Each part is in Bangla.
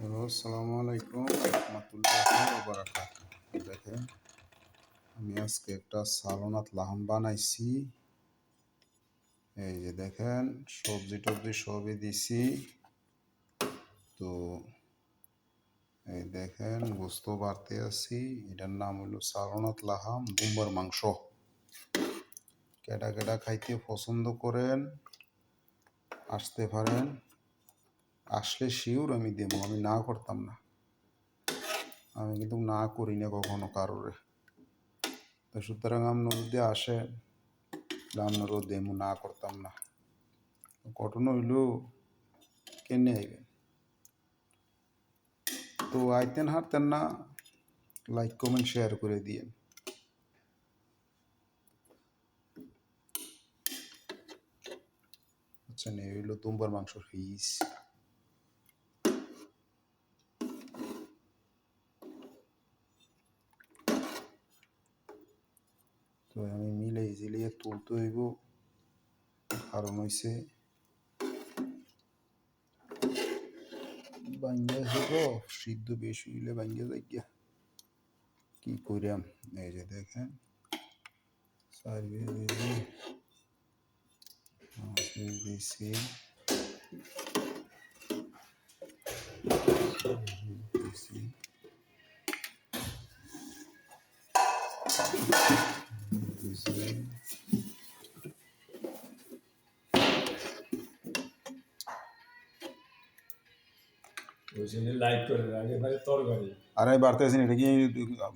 হ্যালো, আসসালামু আলাইকুম রহমতুল্লাহি ওয়া বারাকাতুহু। দেখেন, আমি আজকে একটা সালোনাত লাহাম বানাইছি। এই যে দেখেন, সবজি টবজি সবই দিছি। তো এই দেখেন, গোস্ত বাড়তে আছি। এটার নাম হলো সালোনাত লাহাম দুম্বার মাংস। কেডা কেডা খাইতে পছন্দ করেন আসতে পারেন। আসলে শিওর আমি দেবো, আমি না করতাম না। আমি কিন্তু না করি না কখনো কারোরে। তো সুতরাং আপনার যদি আসেন, আপনারও দেমু, না করতাম না। ঘটনা হইল, কেনে আইবেন? তো আইতেন হারতেন না, লাইক কমেন্ট শেয়ার করে দিয়েন। আচ্ছা, এই হইল দুম্বার মাংসর পিস। তো আমি মিলে ঝিলিয়ে তুলতে হইব, কারণ হইছে ভাঙ্গা হইব, সিদ্ধ বেশি হইলে ভাঙ্গা যাই গিয়া। কি করিয়াম? এই যে দেখেন, সার্ভিস দিছি, দিছি, দিছি, দিছি। আর আমি বাড়তে আছি, এটা কি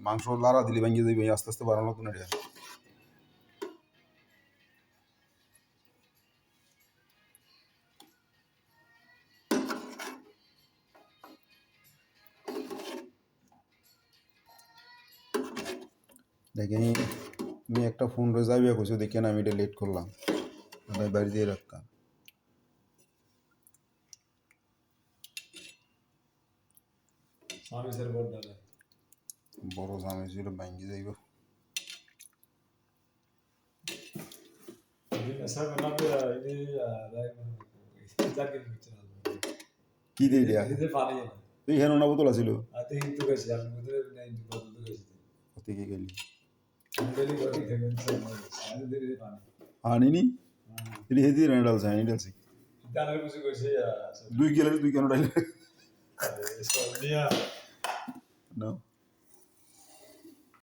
মাংস লাড়া দিলে ভাঙ্গি যাইবে? আস্তে আস্তে বাড়ানো তো না এটা। দেখেন, আমি একটা ফোন রে যাইবে কইছো, দেখেন আমি এটা লেট করলাম, আমি বাড়ি দিয়ে রাখতাম। বড় জামে ছিল, ভাঙ্গি যাইব। কি দিয়ে দিয়া তুই হেন না বোতল আছিল থেকে গেলি আনিনি এটি হেদি রানি ডালছে, আনি ডালছি 2 গেলে 2 কেন ডাইলে না।